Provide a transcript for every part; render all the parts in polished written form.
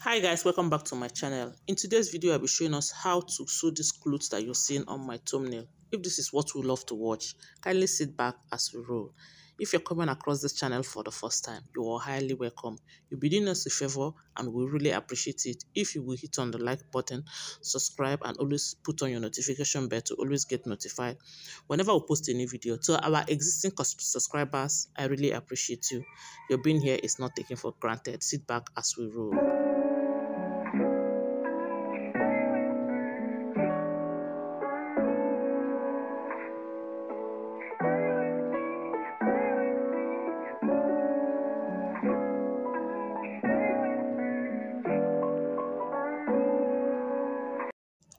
Hi guys, welcome back to my channel. In today's video, I'll be showing us how to sew these clothes that you're seeing on my thumbnail. If this is what we love to watch, kindly sit back as we roll. If you're coming across this channel for the first time, you are highly welcome. You'll be doing us a favor and we really appreciate it if you will hit on the like button, subscribe, and always put on your notification bell to always get notified whenever we post a new video. To our existing subscribers, I really appreciate you. Your being here is not taken for granted. Sit back as we roll.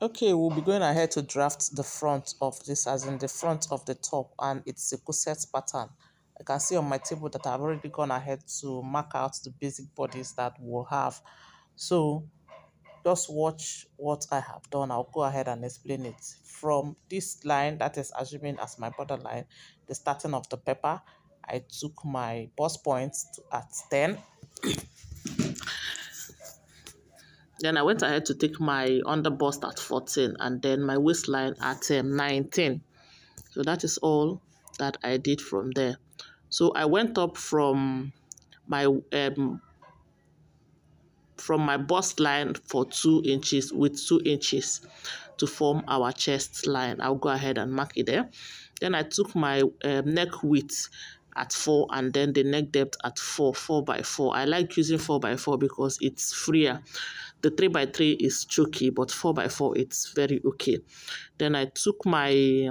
Okay, we'll be going ahead to draft the front of this, as in the front of the top, and it's a corset pattern. I can see on my table that I've already gone ahead to mark out the basic bodies that we'll have. So just watch what I have done. I'll go ahead and explain it. From this line, that is assuming as my border line, the starting of the pepper, I took my bust points at 10. Then I went ahead to take my under bust at 14 and then my waistline at 19. So that is all that I did from there. So I went up from my bust line for 2 inches with 2 inches to form our chest line. I'll go ahead and mark it there. Then I took my neck width at 4 and then the neck depth at 4 by 4. I like using 4 by 4 because it's freer. The 3 by 3 is tricky, but 4 by 4 it's very okay. Then I took my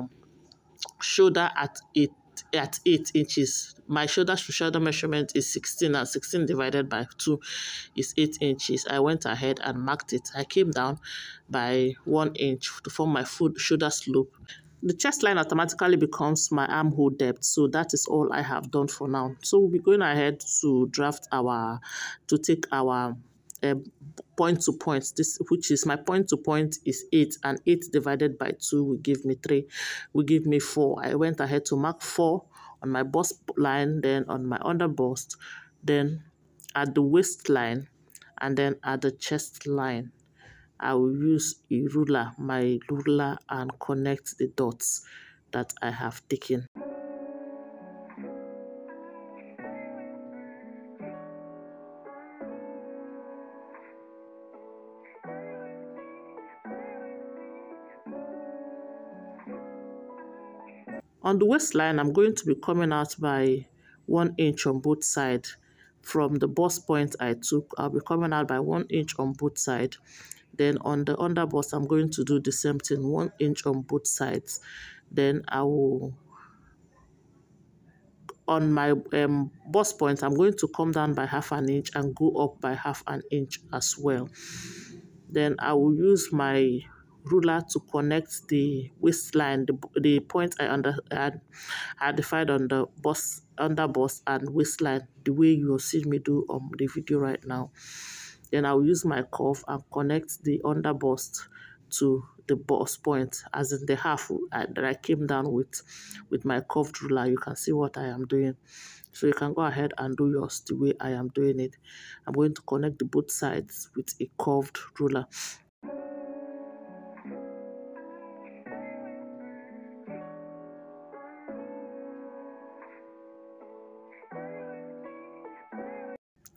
shoulder at 8 inches. My shoulder to shoulder measurement is 16, and 16 divided by 2 is 8 inches. I went ahead and marked it. I came down by 1 inch to form my shoulder slope. The chest line automatically becomes my armhole depth, so that is all I have done for now. So we'll be going ahead to take our point to point, this which is my point to point is 8, and 8 divided by 2 will give me 3, will give me 4. I went ahead to mark 4 on my bust line, then on my under bust, then at the waistline, and then at the chest line. I will use a ruler, my ruler, and connect the dots that I have taken. On the waistline, I'm going to be coming out by 1 inch on both sides. From the bust point I took, I'll be coming out by 1 inch on both sides. Then on the under bust, I'm going to do the same thing, 1 inch on both sides. Then I will, on my bust point, I'm going to come down by half an inch and go up by half an inch as well. Then I will use my ruler to connect the waistline, the point I identified on the under bust and waistline, the way you will see me do on the video right now. Then I will use my curve and connect the under bust to the bust point, as in the half that I came down with my curved ruler. You can see what I am doing. So you can go ahead and do yours the way I am doing it. I'm going to connect the both sides with a curved ruler.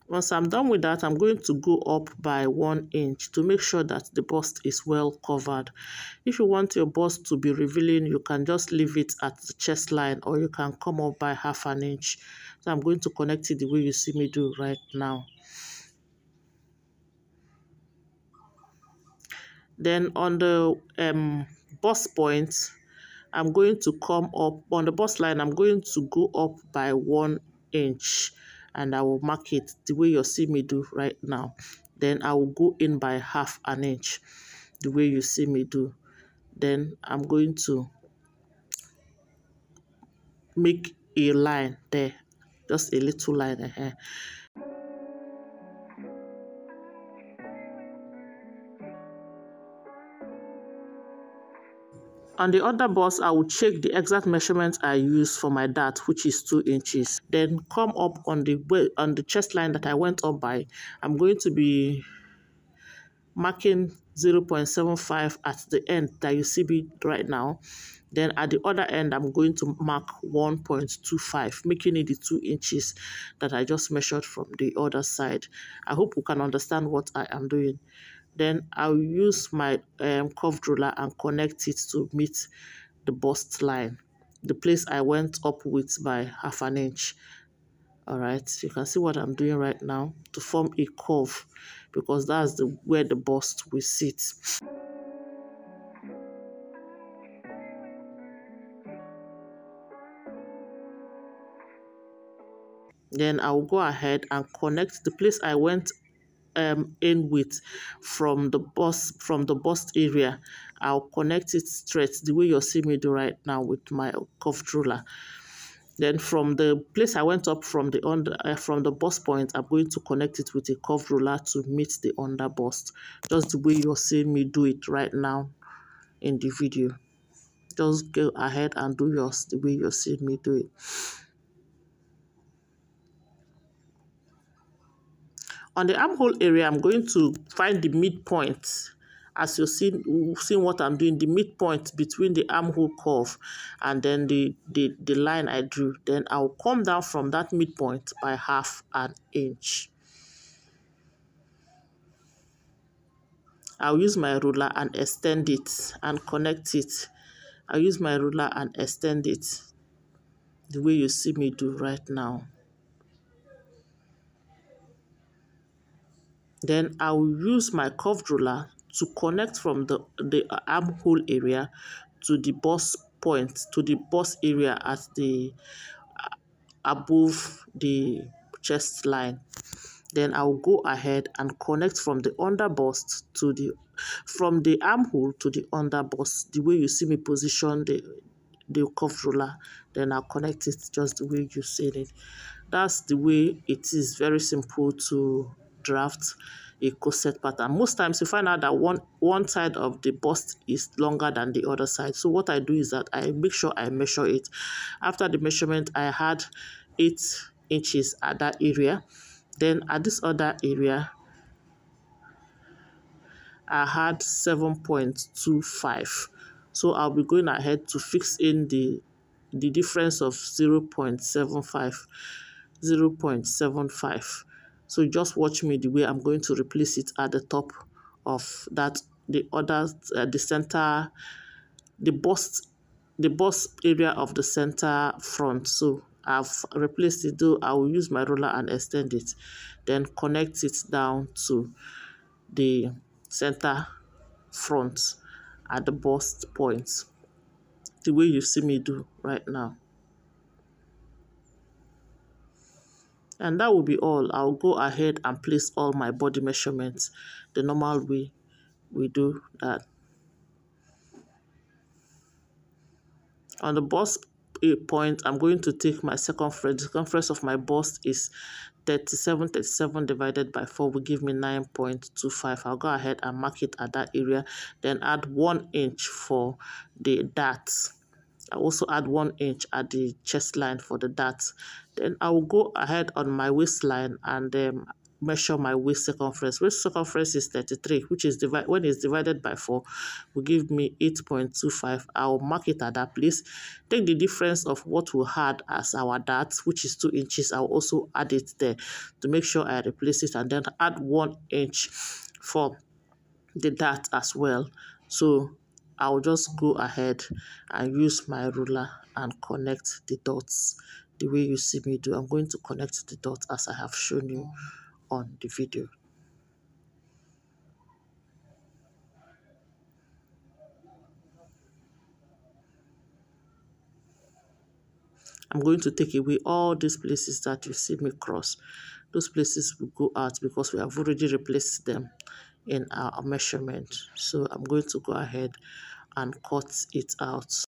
Once I'm done with that, I'm going to go up by 1 inch to make sure that the bust is well covered. If you want your bust to be revealing, you can just leave it at the chest line, or you can come up by half an inch. So I'm going to connect it the way you see me do right now. Then on the bust point, I'm going to come up on the bust line. I'm going to go up by 1 inch. And I will mark it the way you see me do right now. Then I will go in by half an inch, the way you see me do. Then I'm going to make a line there, just a little line ahead. On the other bust, I will check the exact measurement I use for my dart, which is 2 inches. Then come up on the chest line that I went up by. I'm going to be marking 0.75 at the end that you see me right now. Then at the other end, I'm going to mark 1.25, making it the 2 inches that I just measured from the other side. I hope you can understand what I am doing. Then I'll use my curved ruler and connect it to meet the bust line, the place I went up with by 1/2 inch. All right, you can see what I'm doing right now to form a curve, because that's where the bust will sit. Then I'll go ahead and connect the place I went in with from the bust area. I'll connect it straight the way you're seeing me do right now with my curved ruler. Then from the place I went up from the bust point, I'm going to connect it with a curved ruler to meet the under bust, just the way you're seeing me do it right now in the video. Just go ahead and do yours the way you're seeing me do it. On the armhole area, I'm going to find the midpoint. As you've seen what I'm doing, the midpoint between the armhole curve and then the line I drew. Then I'll come down from that midpoint by 1/2 inch. I'll use my ruler and extend it and connect it. I'll use my ruler and extend it the way you see me do right now. Then I will use my curved ruler to connect from the armhole area to the bust point, to the bust area at the above the chest line. Then I will go ahead and connect from the under bust to from the armhole to the under bust, the way you see me position the curved ruler. Then I'll connect it just the way you said it. That's the way it is. Very simple to draft a corset pattern. Most times you find out that one side of the bust is longer than the other side. So what I do is that I make sure I measure it. After the measurement, I had 8 inches at that area. Then at this other area, I had 7.25. So I'll be going ahead to fix in the difference of 0.75. 0.75. So just watch me the way I'm going to replace it at the top of that, the center, the bust area of the center front. So I've replaced it, though I will use my ruler and extend it, then connect it down to the center front at the bust point, the way you see me do right now. And that will be all. I'll go ahead and place all my body measurements the normal way we do that. On the bust point, I'm going to take my circumference. The circumference of my bust is 37 divided by 4 will give me 9.25. I'll go ahead and mark it at that area, then add 1 inch for the darts. I also add 1 inch at the chest line for the darts. Then I will go ahead on my waistline and measure my waist circumference. Waist circumference is 33, which is when it's divided by 4 will give me 8.25. I'll mark it at that place. Take the difference of what we had as our dart, which is 2 inches. I'll also add it there to make sure I replace it, and then add 1 inch for the dart as well. So I'll just go ahead and use my ruler and connect the dots the way you see me do. I'm going to connect the dots as I have shown you on the video. I'm going to take away all these places that you see me cross. Those places will go out because we have already replaced them in our measurement. So I'm going to go ahead and cut it out.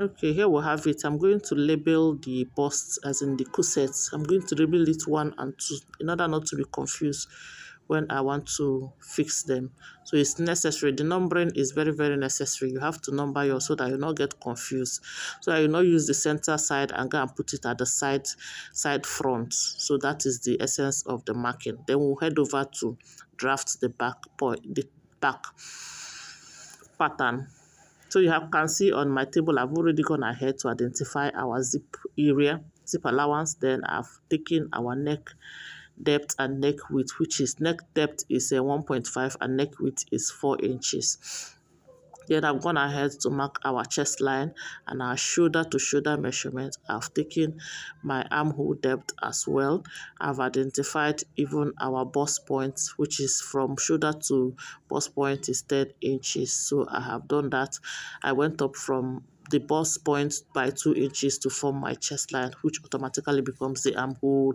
Okay, here we have it. I'm going to label the busts as in the corsets. I'm going to label it 1 and 2 in order not to be confused when I want to fix them. So it's necessary. The numbering is very, very necessary. You have to number yours so that you not get confused. So that you not use the center side and go and put it at the side front. So that is the essence of the marking. Then we'll head over to draft the back pattern. So can see on my table, I've already gone ahead to identify our zip area, zip allowance. Then I've taken our neck depth and neck width, which is neck depth is 1.5 and neck width is 4 inches. Then I've gone ahead to mark our chest line and our shoulder to shoulder measurement. I've taken my armhole depth as well. I've identified even our bust point, which is from shoulder to bust point is 10 inches. So I have done that. I went up from the bust point by 2 inches to form my chest line, which automatically becomes the armhole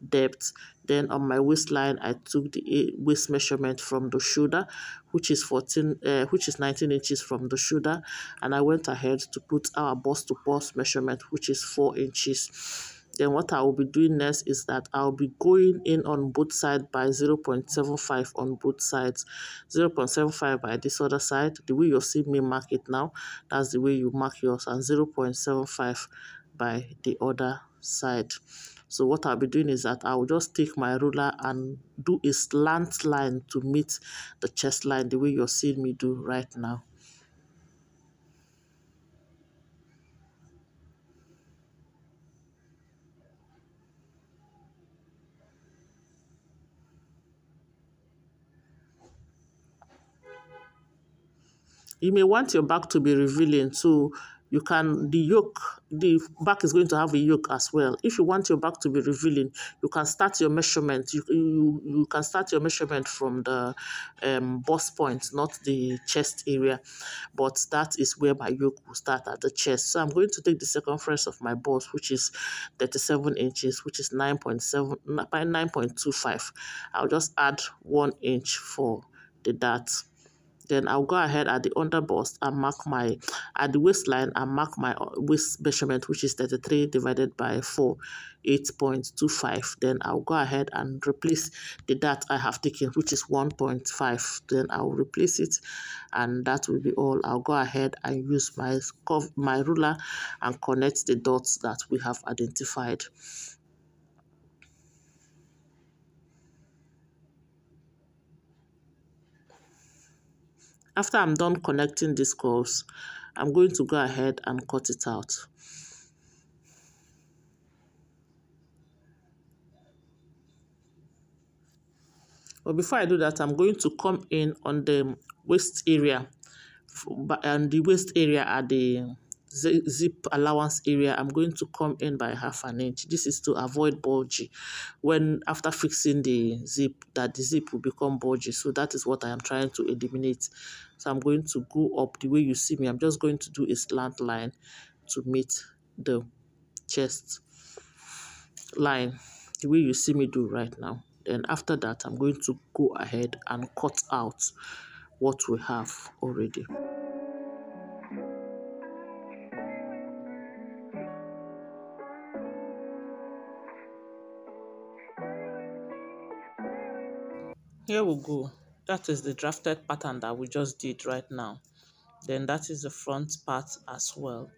depth. Then on my waistline, I took the waist measurement from the shoulder, which is 19 inches from the shoulder, and I went ahead to put our bust to bust measurement, which is 4 inches. Then what I will be doing next is that I'll be going in on both sides by 0.75 on both sides, 0.75 by this other side. The way you're seeing me mark it now, that's the way you mark yours, and 0.75 by the other side. So what I'll be doing is that I'll just take my ruler and do a slant line to meet the chest line the way you're seeing me do right now. You may want your back to be revealing, so the back is going to have a yoke as well. If you want your back to be revealing, you can start your measurement. You can start your measurement from the bust point, not the chest area, but that is where my yoke will start, at the chest. So I'm going to take the circumference of my bust, which is 37 inches, which is 9.7 by 9.25. I'll just add 1 inch for the dart. Then I'll go ahead at the under bust and mark at the waistline and mark my waist measurement, which is 33 divided by 4, 8.25. Then I'll go ahead and replace the dart I have taken, which is 1.5. Then I'll replace it, and that will be all. I'll go ahead and use my ruler and connect the dots that we have identified. After I'm done connecting these curves, I'm going to go ahead and cut it out. But before I do that, I'm going to come in on the waist area, and the waist area at the zip allowance area. I'm going to come in by 1/2 inch. This is to avoid bulgy when after fixing the zip, that the zip will become bulgy. So that is what I am trying to eliminate. So I'm going to go up the way you see me. I'm just going to do a slant line to meet the chest line the way you see me do right now. Then after that, I'm going to go ahead and cut out what we have already. Here we go. That is the drafted pattern that we just did right now. Then that is the front part as well.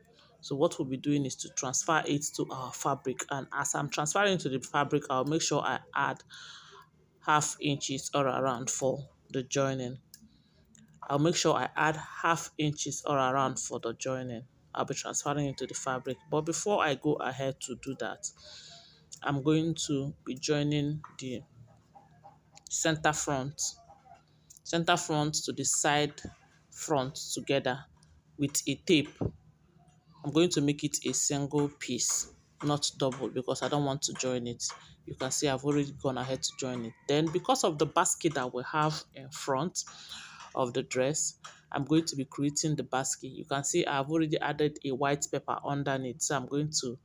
So what we'll be doing is to transfer it to our fabric. And as I'm transferring to the fabric, I'll make sure I add 1/2 inches all around for the joining. I'll make sure I add 1/2 inches all around for the joining. I'll be transferring it to the fabric. But before I go ahead to do that, I'm going to be joining the center front to the side front together with a tape. I'm going to make it a single piece, not double, because I don't want to join it. You can see I've already gone ahead to join it. Then because of the basket that we have in front of the dress, I'm going to be creating the basket. You can see I've already added a white paper underneath, so I'm going to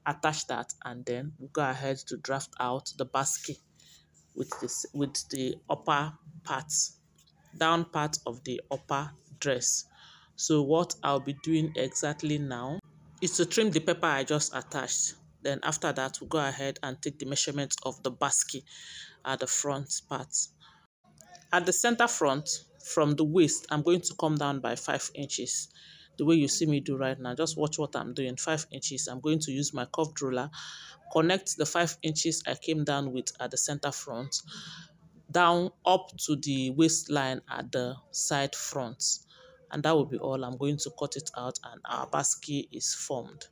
attach that, and then we'll go ahead to draft out the basket with the upper part, down part of the upper dress. So what I'll be doing exactly now is to trim the pepper I just attached. Then after that, we'll go ahead and take the measurement of the basque at the front part. At the center front, from the waist, I'm going to come down by 5 inches. The way you see me do right now, just watch what I'm doing. 5 inches. I'm going to use my curved ruler, connect the 5 inches I came down with at the center front, down up to the waistline at the side front. And that will be all. I'm going to cut it out and our basque is formed.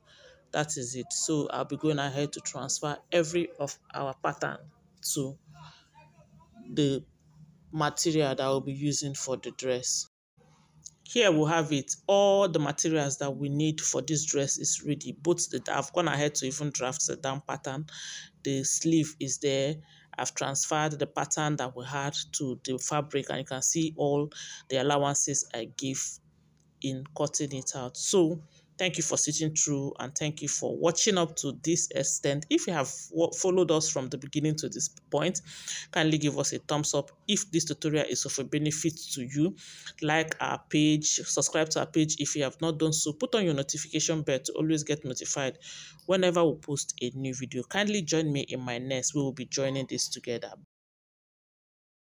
That is it. So I'll be going ahead to transfer every of our pattern to the material that I'll be using for the dress. Here we have it. All the materials that we need for this dress is ready. I've gone ahead to even draft the down pattern. The sleeve is there. I've transferred the pattern that we had to the fabric, and you can see all the allowances I give in cutting it out. So thank you for sitting through, and thank you for watching up to this extent. If you have followed us from the beginning to this point, kindly give us a thumbs up. If this tutorial is of a benefit to you, like our page, subscribe to our page if you have not done so, put on your notification bell to always get notified whenever we post a new video. Kindly join me in my next. We will be joining this together.